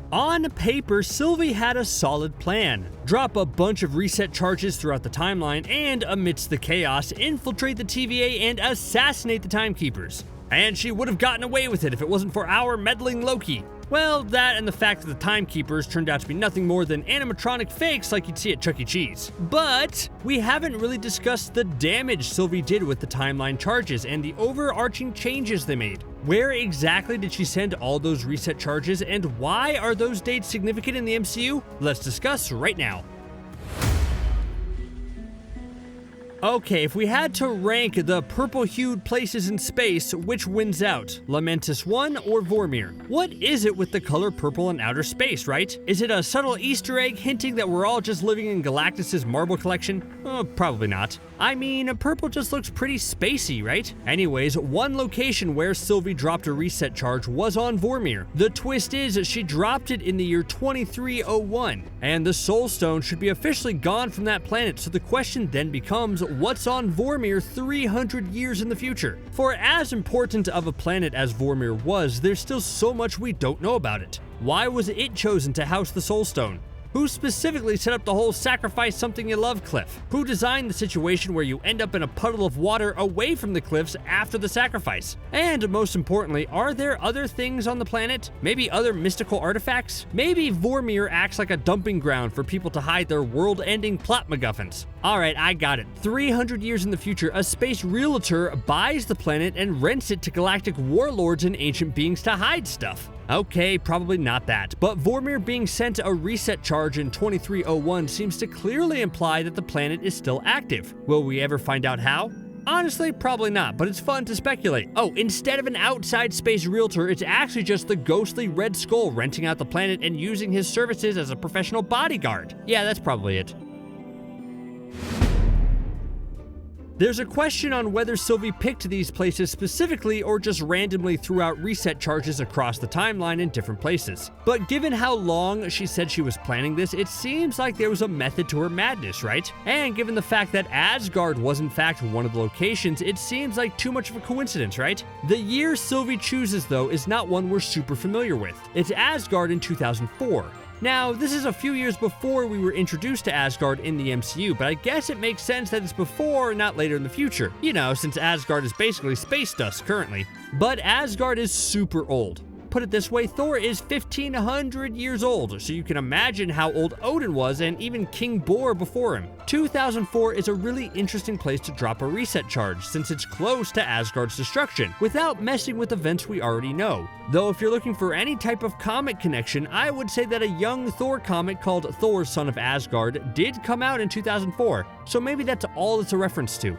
On paper, Sylvie had a solid plan. Drop a bunch of reset charges throughout the timeline and, amidst the chaos, infiltrate the TVA and assassinate the timekeepers. And she would have gotten away with it if it wasn't for our meddling Loki. Well, that and the fact that the timekeepers turned out to be nothing more than animatronic fakes like you'd see at Chuck E. Cheese. But we haven't really discussed the damage Sylvie did with the timeline charges and the overarching changes they made. Where exactly did she send all those reset charges, and why are those dates significant in the MCU? Let's discuss right now. Okay, if we had to rank the purple-hued places in space, which wins out? Lamentis 1 or Vormir? What is it with the color purple in outer space, right? Is it a subtle Easter egg hinting that we're all just living in Galactus' marble collection? Probably not. I mean, purple just looks pretty spacey, right? Anyways, one location where Sylvie dropped a reset charge was on Vormir. The twist is she dropped it in the year 2301, and the Soul Stone should be officially gone from that planet, so the question then becomes, what's on Vormir 300 years in the future? For as important of a planet as Vormir was, there's still so much we don't know about it. Why was it chosen to house the Soul Stone? Who specifically set up the whole sacrifice something you love cliff? Who designed the situation where you end up in a puddle of water away from the cliffs after the sacrifice? And most importantly, are there other things on the planet? Maybe other mystical artifacts? Maybe Vormir acts like a dumping ground for people to hide their world-ending plot MacGuffins. Alright, I got it. 300 years in the future, a space realtor buys the planet and rents it to galactic warlords and ancient beings to hide stuff. Okay, probably not that, but Vormir being sent a reset charge in 2301 seems to clearly imply that the planet is still active. Will we ever find out how? Honestly, probably not, but it's fun to speculate. Oh, instead of an outside space realtor, it's actually just the ghostly Red Skull renting out the planet and using his services as a professional bodyguard. Yeah, that's probably it. There's a question on whether Sylvie picked these places specifically or just randomly threw out reset charges across the timeline in different places. But given how long she said she was planning this, it seems like there was a method to her madness, right? And given the fact that Asgard was in fact one of the locations, it seems like too much of a coincidence, right? The year Sylvie chooses, though, is not one we're super familiar with. It's Asgard in 2004. Now, this is a few years before we were introduced to Asgard in the MCU, but I guess it makes sense that it's before, not later in the future. You know, since Asgard is basically space dust currently. But Asgard is super old. Put it this way, Thor is 1,500 years old, so you can imagine how old Odin was and even King Bor before him. 2004 is a really interesting place to drop a reset charge, since it's close to Asgard's destruction, without messing with events we already know. Though if you're looking for any type of comic connection, I would say that a young Thor comic called Thor, Son of Asgard did come out in 2004, so maybe that's all it's a reference to.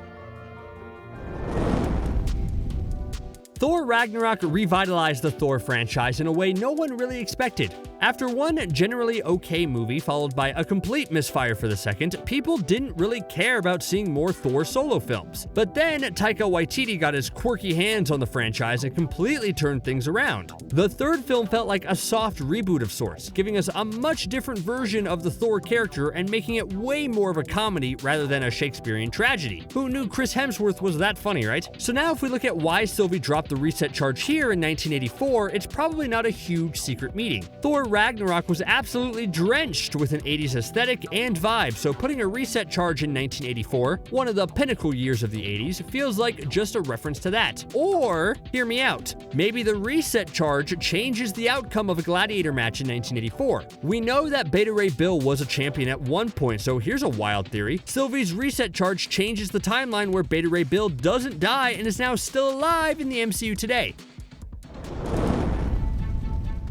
Thor Ragnarok revitalized the Thor franchise in a way no one really expected. After one generally okay movie followed by a complete misfire for the second, people didn't really care about seeing more Thor solo films. But then Taika Waititi got his quirky hands on the franchise and completely turned things around. The third film felt like a soft reboot of sorts, giving us a much different version of the Thor character and making it way more of a comedy rather than a Shakespearean tragedy. Who knew Chris Hemsworth was that funny, right? So now if we look at why Sylvie dropped the reset charge here in 1984, it's probably not a huge secret meeting. Thor Ragnarok was absolutely drenched with an 80s aesthetic and vibe, so putting a reset charge in 1984, one of the pinnacle years of the 80s, feels like just a reference to that. Or, hear me out, maybe the reset charge changes the outcome of a gladiator match in 1984. We know that Beta Ray Bill was a champion at one point, so here's a wild theory. Sylvie's reset charge changes the timeline where Beta Ray Bill doesn't die and is now still alive in the MCU today.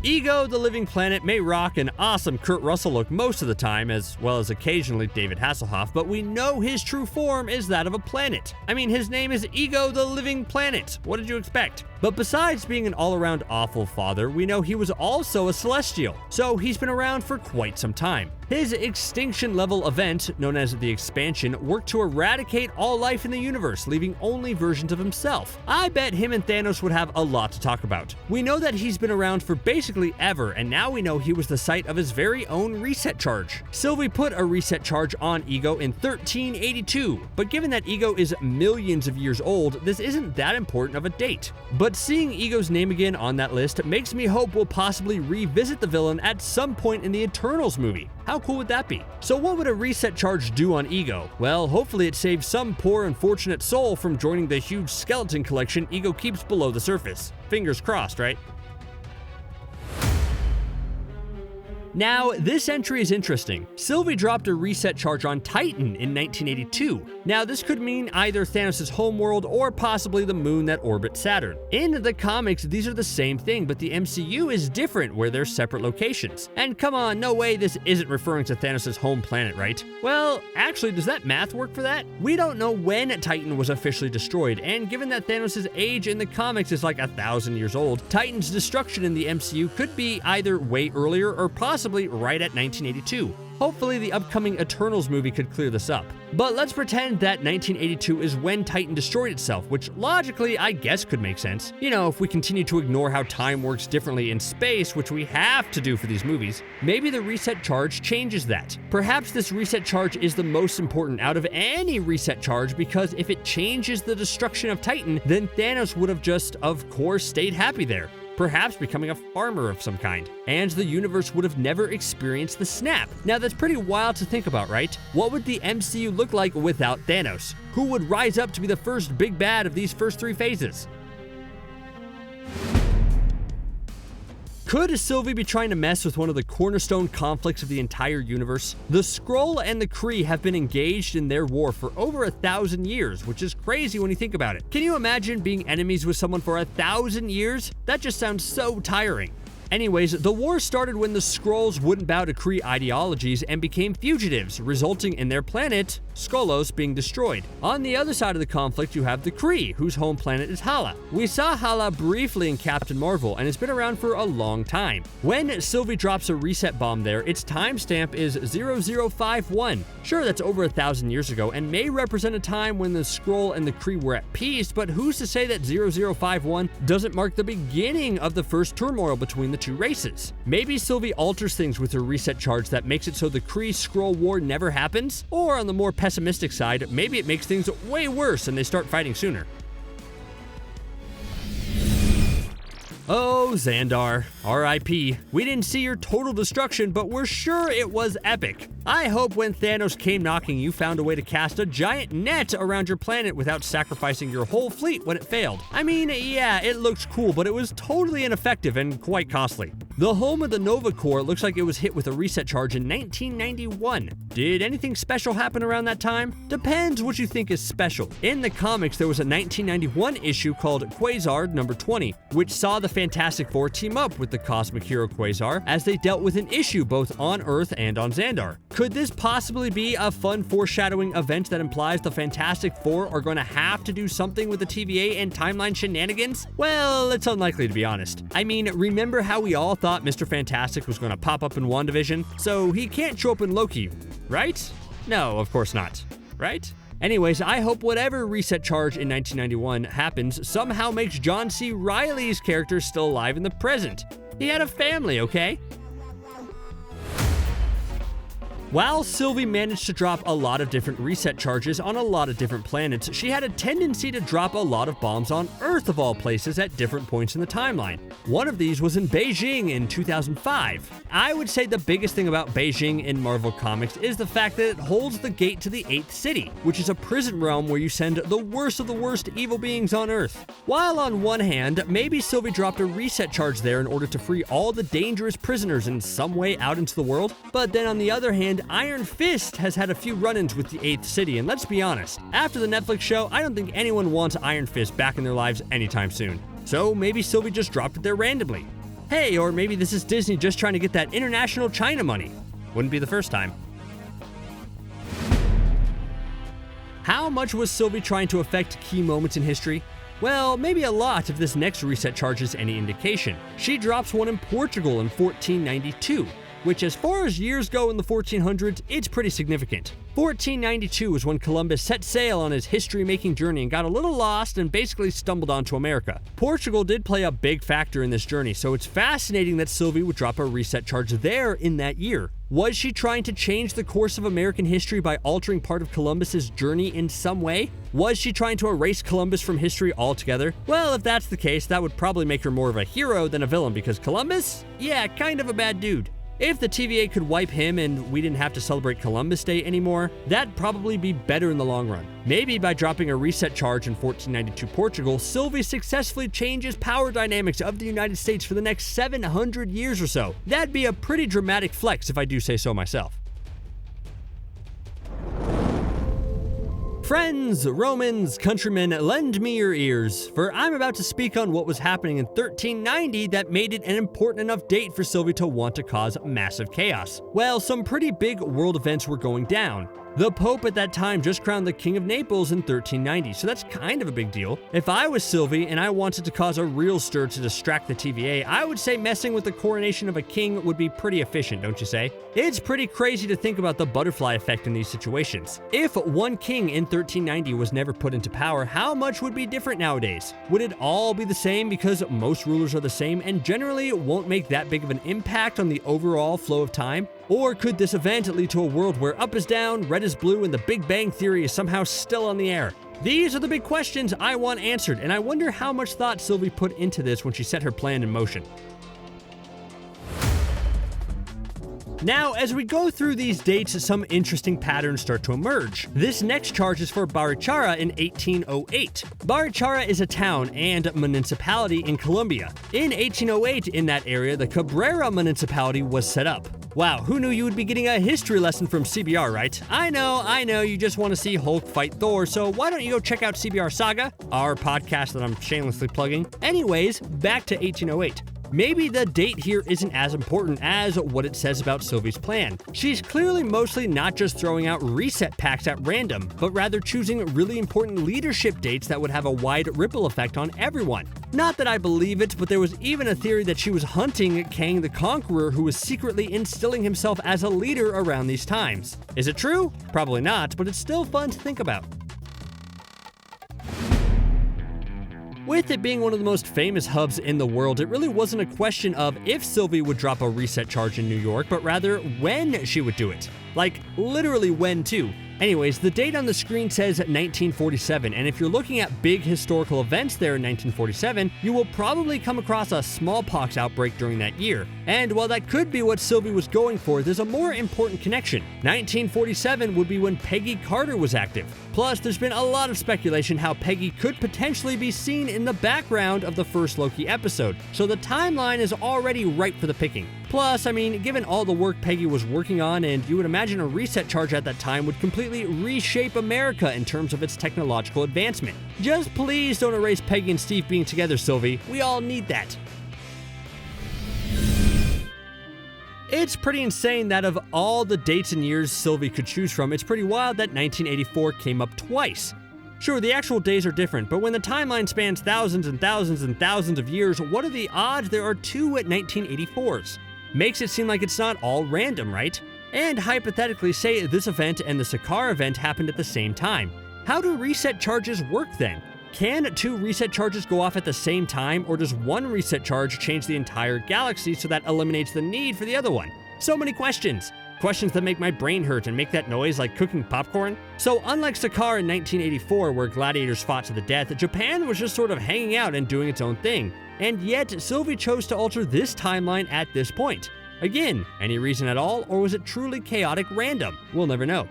Ego, the Living Planet, may rock an awesome Kurt Russell look most of the time, as well as occasionally David Hasselhoff, but we know his true form is that of a planet. I mean, his name is Ego, the Living Planet. What did you expect? But besides being an all-around awful father, we know he was also a celestial, so he's been around for quite some time. His extinction-level event, known as the Expansion, worked to eradicate all life in the universe, leaving only versions of himself. I bet him and Thanos would have a lot to talk about. We know that he's been around for basically ever, and now we know he was the site of his very own reset charge. Sylvie put a reset charge on Ego in 1382, but given that Ego is millions of years old, this isn't that important of a date. But But seeing Ego's name again on that list makes me hope we'll possibly revisit the villain at some point in the Eternals movie. How cool would that be? So what would a reset charge do on Ego? Well, hopefully it saves some poor unfortunate soul from joining the huge skeleton collection Ego keeps below the surface. Fingers crossed, right? Now, this entry is interesting. Sylvie dropped a reset charge on Titan in 1982. Now, this could mean either Thanos' homeworld or possibly the moon that orbits Saturn. In the comics, these are the same thing, but the MCU is different where they're separate locations. And come on, no way this isn't referring to Thanos' home planet, right? Well, actually, does that math work for that? We don't know when Titan was officially destroyed, and given that Thanos' age in the comics is like 1,000 years old, Titan's destruction in the MCU could be either way earlier or possibly right at 1982. Hopefully the upcoming Eternals movie could clear this up. But let's pretend that 1982 is when Titan destroyed itself, which logically I guess could make sense. You know, if we continue to ignore how time works differently in space, which we have to do for these movies, maybe the reset charge changes that. Perhaps this reset charge is the most important out of any reset charge, because if it changes the destruction of Titan, then Thanos would have just, of course, stayed happy there, perhaps becoming a farmer of some kind, and the universe would have never experienced the snap. Now that's pretty wild to think about, right? What would the MCU look like without Thanos? Who would rise up to be the first big bad of these first 3 phases? Could Sylvie be trying to mess with one of the cornerstone conflicts of the entire universe? The Skrull and the Kree have been engaged in their war for over 1,000 years, which is crazy when you think about it. Can you imagine being enemies with someone for 1,000 years? That just sounds so tiring. Anyways, the war started when the Skrulls wouldn't bow to Kree ideologies and became fugitives, resulting in their planet, Skolos, being destroyed. On the other side of the conflict, you have the Kree, whose home planet is Hala. We saw Hala briefly in Captain Marvel, and it's been around for a long time. When Sylvie drops a reset bomb there, its timestamp is 0051. Sure, that's over 1,000 years ago, and may represent a time when the Skrull and the Kree were at peace, but who's to say that 0051 doesn't mark the beginning of the first turmoil between the 2 races? Maybe Sylvie alters things with her reset charge that makes it so the Kree-Skrull war never happens? Or on the more pessimistic side, maybe it makes things way worse and they start fighting sooner. Oh, Xandar, R.I.P. We didn't see your total destruction, but we're sure it was epic. I hope when Thanos came knocking, you found a way to cast a giant net around your planet without sacrificing your whole fleet when it failed. I mean, yeah, it looked cool, but it was totally ineffective and quite costly. The home of the Nova Corps looks like it was hit with a reset charge in 1991. Did anything special happen around that time? Depends what you think is special. In the comics, there was a 1991 issue called Quasar number 20, which saw the Fantastic Four team up with the cosmic hero Quasar as they dealt with an issue both on Earth and on Xandar. Could this possibly be a fun foreshadowing event that implies the Fantastic Four are going to have to do something with the TVA and timeline shenanigans? Well, it's unlikely to be honest. I mean, remember how we all thought Mr. Fantastic was going to pop up in WandaVision? So he can't show up in Loki, right? No, of course not, right? Anyways, I hope whatever reset charge in 1991 happens somehow makes John C. Reilly's character still alive in the present. He had a family, okay? While Sylvie managed to drop a lot of different reset charges on a lot of different planets, she had a tendency to drop a lot of bombs on Earth of all places at different points in the timeline. One of these was in Beijing in 2005. I would say the biggest thing about Beijing in Marvel Comics is the fact that it holds the gate to the 8th city, which is a prison realm where you send the worst of the worst evil beings on Earth. While on one hand, maybe Sylvie dropped a reset charge there in order to free all the dangerous prisoners in some way out into the world, but then on the other hand, Iron Fist has had a few run-ins with the 8th city, and let's be honest, after the Netflix show, I don't think anyone wants Iron Fist back in their lives anytime soon. So maybe Sylvie just dropped it there randomly. Hey, or maybe this is Disney just trying to get that international China money. Wouldn't be the first time. How much was Sylvie trying to affect key moments in history? Well, maybe a lot if this next reset charge is any indication. She drops one in Portugal in 1492. Which as far as years go in the 1400s, it's pretty significant. 1492 is when Columbus set sail on his history-making journey and got a little lost and basically stumbled onto America. Portugal did play a big factor in this journey, so it's fascinating that Sylvie would drop a reset charge there in that year. Was she trying to change the course of American history by altering part of Columbus's journey in some way? Was she trying to erase Columbus from history altogether? Well, if that's the case, that would probably make her more of a hero than a villain, because Columbus? Yeah, kind of a bad dude. If the TVA could wipe him and we didn't have to celebrate Columbus Day anymore, that'd probably be better in the long run. Maybe by dropping a reset charge in 1492 Portugal, Sylvie successfully changes power dynamics of the United States for the next 700 years or so. That'd be a pretty dramatic flex if I do say so myself. Friends, Romans, countrymen, lend me your ears, for I'm about to speak on what was happening in 1390 that made it an important enough date for Sylvie to want to cause massive chaos. Well, some pretty big world events were going down. The Pope at that time just crowned the King of Naples in 1390, so that's kind of a big deal. If I was Sylvie and I wanted to cause a real stir to distract the TVA, I would say messing with the coronation of a king would be pretty efficient, don't you say? It's pretty crazy to think about the butterfly effect in these situations. If one king in 1390 was never put into power, how much would be different nowadays? Would it all be the same because most rulers are the same and generally won't make that big of an impact on the overall flow of time? Or could this event lead to a world where up is down, red is blue, and the Big Bang Theory is somehow still on the air? These are the big questions I want answered, and I wonder how much thought Sylvie put into this when she set her plan in motion. Now, as we go through these dates, some interesting patterns start to emerge. This next charge is for Barichara in 1808. Barichara is a town and municipality in Colombia. In 1808, in that area, the Cabrera municipality was set up. Wow, who knew you would be getting a history lesson from CBR, right? I know, you just want to see Hulk fight Thor, so why don't you go check out CBR Saga, our podcast that I'm shamelessly plugging. Anyways, back to 1808. Maybe the date here isn't as important as what it says about Sylvie's plan. She's clearly mostly not just throwing out reset packs at random, but rather choosing really important leadership dates that would have a wide ripple effect on everyone. Not that I believe it, but there was even a theory that she was hunting Kang the Conqueror, who was secretly instilling himself as a leader around these times. Is it true? Probably not, but it's still fun to think about. With it being one of the most famous hubs in the world, it really wasn't a question of if Sylvie would drop a reset charge in New York, but rather when she would do it. Like, literally when too. Anyways, the date on the screen says 1947, and if you're looking at big historical events there in 1947, you will probably come across a smallpox outbreak during that year. And while that could be what Sylvie was going for, there's a more important connection. 1947 would be when Peggy Carter was active. Plus, there's been a lot of speculation how Peggy could potentially be seen in the background of the first Loki episode, so the timeline is already ripe for the picking. Plus, I mean, given all the work Peggy was working on, and you would imagine a reset charge at that time would completely reshape America in terms of its technological advancement. Just please don't erase Peggy and Steve being together, Sylvie. We all need that. It's pretty insane that of all the dates and years Sylvie could choose from, it's pretty wild that 1984 came up twice. Sure, the actual days are different, but when the timeline spans thousands and thousands and thousands of years, what are the odds there are two 1984s? Makes it seem like it's not all random, right? And hypothetically, say this event and the Sakaar event happened at the same time. How do reset charges work then? Can two reset charges go off at the same time, or does one reset charge change the entire galaxy so that eliminates the need for the other one? So many questions. Questions that make my brain hurt and make that noise like cooking popcorn. So unlike Sakaar in 1984, where gladiators fought to the death, Japan was just sort of hanging out and doing its own thing. And yet, Sylvie chose to alter this timeline at this point. Again, any reason at all, or was it truly chaotic random? We'll never know.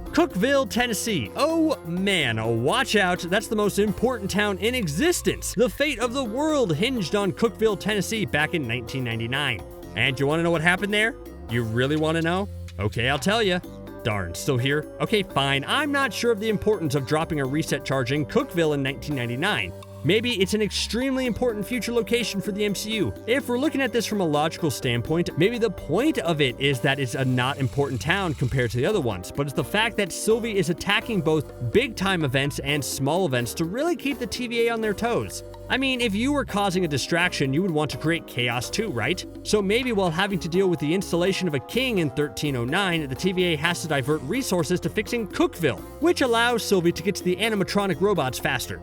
Cookeville, Tennessee. Oh man, watch out, that's the most important town in existence. The fate of the world hinged on Cookeville, Tennessee back in 1999. And you want to know what happened there? You really want to know? Okay, I'll tell you. Darn, still here? Okay, fine, I'm not sure of the importance of dropping a reset charge in Cookeville in 1999. Maybe it's an extremely important future location for the MCU. If we're looking at this from a logical standpoint, maybe the point of it is that it's a not important town compared to the other ones, but it's the fact that Sylvie is attacking both big-time events and small events to really keep the TVA on their toes. I mean, if you were causing a distraction, you would want to create chaos too, right? So maybe while having to deal with the installation of a king in 1309, the TVA has to divert resources to fixing Cookeville, which allows Sylvie to get to the animatronic robots faster.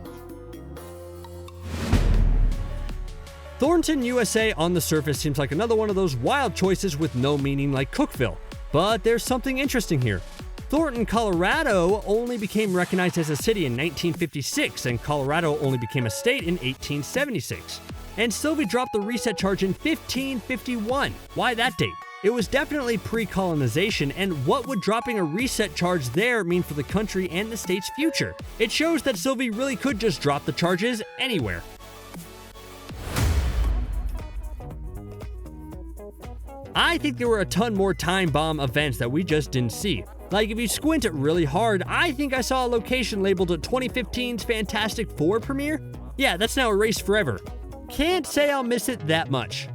Thornton USA on the surface seems like another one of those wild choices with no meaning like Cookeville. But there's something interesting here. Thornton, Colorado only became recognized as a city in 1956, and Colorado only became a state in 1876. And Sylvie dropped the reset charge in 1551. Why that date? It was definitely pre-colonization, and what would dropping a reset charge there mean for the country and the state's future? It shows that Sylvie really could just drop the charges anywhere. I think there were a ton more time bomb events that we just didn't see. Like, if you squint it really hard, I think I saw a location labeled 2015's Fantastic Four premiere. Yeah, that's now erased forever. Can't say I'll miss it that much.